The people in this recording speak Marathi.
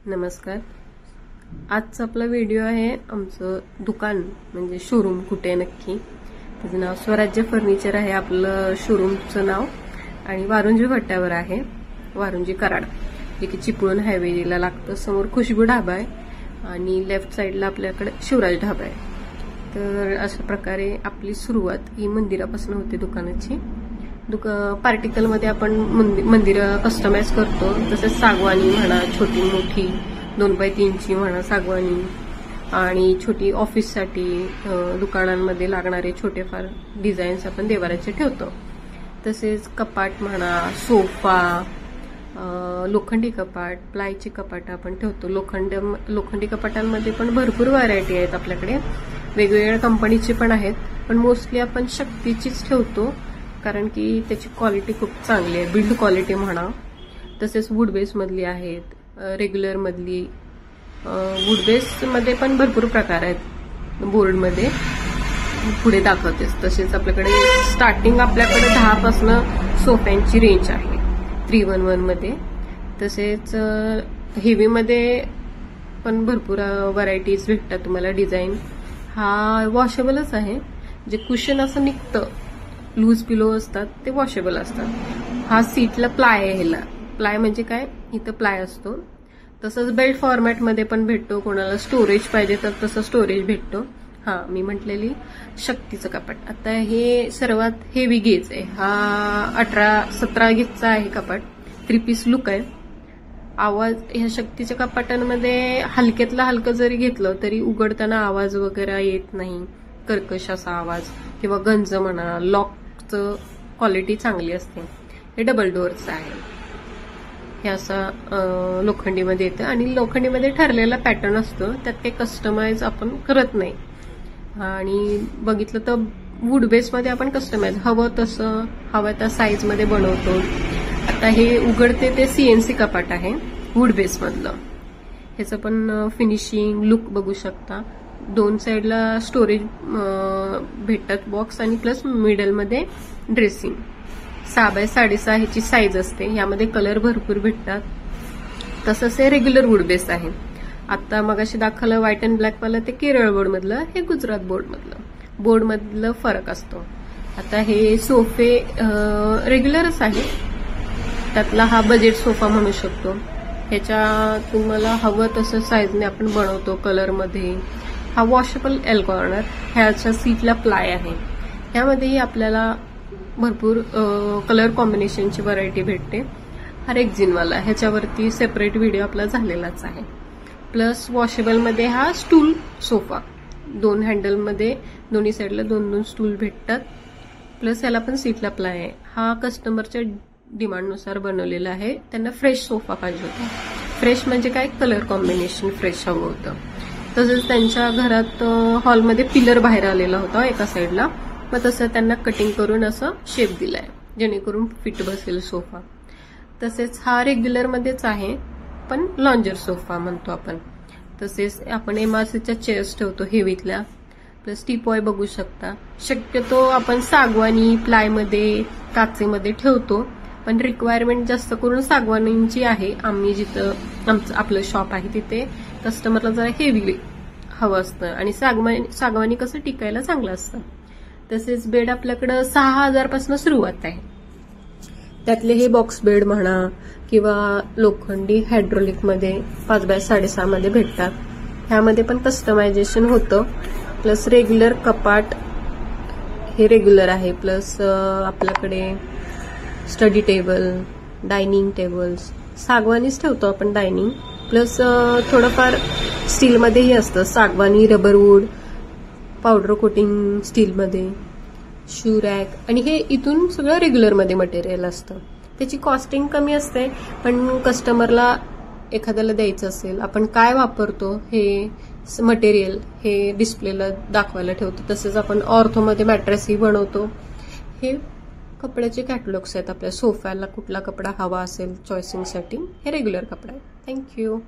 नमस्कार. आजचा आपला व्हिडिओ आहे आमचं दुकान म्हणजे शोरूम कुठे नक्की. त्याचं नाव स्वराज्य फर्निचर आहे आपलं शोरूमचं नाव आणि वारुंजी फाट्यावर आहे. वारुंजी कराड जे की चिपळूण हायवेला लागतं. समोर खुशबू ढाबा आहे आणि लेफ्ट साईडला आपल्याकडे शिवराज ढाबा आहे. तर अशा प्रकारे आपली सुरुवात ही मंदिरापासून होते दुकानाची. पार्टिकलमध्ये आपण मंदिरं कस्टमाइज करतो. तसेच सागवानी म्हणा, छोटी मोठी 2x3ची म्हणा सागवानी आणि छोटी ऑफिससाठी दुकानांमध्ये लागणारे छोटेफार डिझाईन्स आपण देवाराचे ठेवतो. तसेच कपाट म्हणा, सोफा, लोखंडी कपाट, प्लायची कपाट आपण ठेवतो. लोखंडी कपाटांमध्ये पण भरपूर व्हरायटी आहेत आपल्याकडे. वेगवेगळ्या कंपनीचे पण आहेत, पण मोस्टली आपण शक्तीचीच ठेवतो कारण की त्याची क्वालिटी खूप चांगली आहे. बिल्ड क्वालिटी म्हणा. तसेच वुड बेस मधली आहेत, रेग्युलर मधली. वुड बेस मध्ये पण भरपूर प्रकार आहेत. बोर्ड मध्ये पुढे दाखवतेस. तसेच आपल्याकडे स्टार्टिंग आपल्याकडे 10 पासून सोफ्यांची रेंज आहे 311 मध्ये. तसेच हेवी मध्ये पण भरपूर व्हरायटीज भेटतात तुम्हाला. डिझाईन हा वॉशेबलच आहे. जे कुशन असं निघतं, लूज पिलो असतात ते वॉशेबल असतात. हा सीटला प्लाय आहे. ह्याला प्लाय म्हणजे काय, इथं प्लाय असतो. तसंच बेल्ट फॉर्मॅटमध्ये पण भेटतो. कोणाला स्टोरेज पाहिजे तर तसं स्टोरेज भेटतो. मी म्हटलेली शक्तीचं कपाट. आता हे सर्वात हेवी गेज आहे. हा 18-17 गेजचा आहे कपाट. 3 पीस लुक आहे. आवाज ह्या शक्तीच्या कपाटांमध्ये हलक्यातला हलकं जरी घेतलं तरी उघडताना आवाज वगैरे येत नाही. कर्कश असा आवाज किंवा गंज म्हणा. लॉकचं क्वालिटी चांगली असते. हे डबल डोअरचं आहे. हे असं लोखंडीमध्ये येतं आणि लोखंडीमध्ये ठरलेला पॅटर्न असतो. त्यात काही कस्टमाइज आपण करत नाही. आणि बघितलं तर वुड बेसमध्ये आपण कस्टमाइज हवं तसं हवं त्या साईजमध्ये बनवतो. आता हे उघडते ते CNC कपाट आहे वुड बेसमधलं. ह्याचं पण फिनिशिंग लुक बघू शकता. 2 साईडला स्टोरेज भेटतात बॉक्स आणि प्लस मिडलमध्ये ड्रेसिंग. 6x6.5 ह्याची साईज असते. यामध्ये कलर भरपूर भेटतात. तसंच हे रेग्युलर वुड बेस आहे. आता मगाशी दाखवलं व्हाईट अँड ब्लॅक वाला ते केरळ बोर्ड मधलं, हे गुजरात बोर्ड मधलं फरक असतो. आता हे सोफे रेग्युलरच आहे. त्यातला हा बजेट सोफा म्हणू शकतो. ह्याच्या तुम्हाला हवं तसं साईजने आपण बनवतो कलरमध्ये. हा वॉशेबल एल कॉर्नर. ह्याच्या सीटला प्लाय आहे. ह्यामध्येही आपल्याला भरपूर कलर कॉम्बिनेशनची व्हरायटी भेटते. हा रेक्झिनवाला. ह्याच्यावरती सेपरेट व्हिडिओ आपला झालेलाच आहे. प्लस वॉशेबलमध्ये हा स्टूल सोफा. 2 हँडलमध्ये दोन्ही साईडला 2-2 स्टूल भेटतात. प्लस याला पण सीटला प्लाय आहे. हा कस्टमरच्या डिमांडनुसार बनवलेला आहे. त्यांना फ्रेश सोफा पाहिजे होता. फ्रेश म्हणजे काय, कलर कॉम्बिनेशन फ्रेश हवं होतं. तसंच त्यांच्या घरात हॉलमध्ये पिलर बाहेर आलेला होता एका साईडला. मग तसं त्यांना कटिंग करून असं शेप दिलाय जेणेकरून फिट बसेल सोफा. तसेच हा रेग्युलरमध्येच आहे पण लॉन्जर सोफा म्हणतो आपण. तसेच आपण MRCच्या चेअर्स ठेवतो हेवीतल्या. प्लस टीपॉय बघू शकता. शक्यतो आपण सागवानी, प्लायमध्ये, काचेमध्ये ठेवतो. पण रिक्वायरमेंट जास्त करून सागवानींची आहे. आम्ही जिथं आपलं शॉप आहे तिथे कस्टमरला जरा हेवी हवं असतं आणि सागवानी कसं टिकायला चांगलं असतं. तसेच बेड आपल्याकडं 6,000 पासून सुरुवात आहे. त्यातले हे बॉक्स बेड म्हणा किंवा लोखंडी हायड्रोलिकमध्ये 5x6.5 मध्ये भेटतात. ह्यामध्ये पण कस्टमायझेशन होतं. प्लस रेग्युलर कपाट हे रेग्युलर आहे. प्लस आपल्याकडे स्टडी टेबल, डायनिंग टेबल्स सागवानीच ठेवतो आपण डायनिंग. प्लस थोडंफार स्टीलमध्येही असतं. सागवानी, रबरवूड, पावडर कोटिंग स्टीलमध्ये, शू रॅक आणि हे इथून सगळं रेग्युलरमध्ये मटेरियल असतं. त्याची कॉस्टिंग कमी असते. पण कस्टमरला एखाद्याला द्यायचं असेल, आपण काय वापरतो हे मटेरियल हे डिस्प्लेला दाखवायला ठेवतो. तसेच आपण ऑर्थोमध्ये मॅट्रेसही बनवतो. हे कपड्याचे कॅटलॉग्स आहेत आपल्या. सोफ्याला कुठला कपडा हवा असेल चॉईसिंगसाठी हे रेग्युलर कपडा आहे. थँक्यू.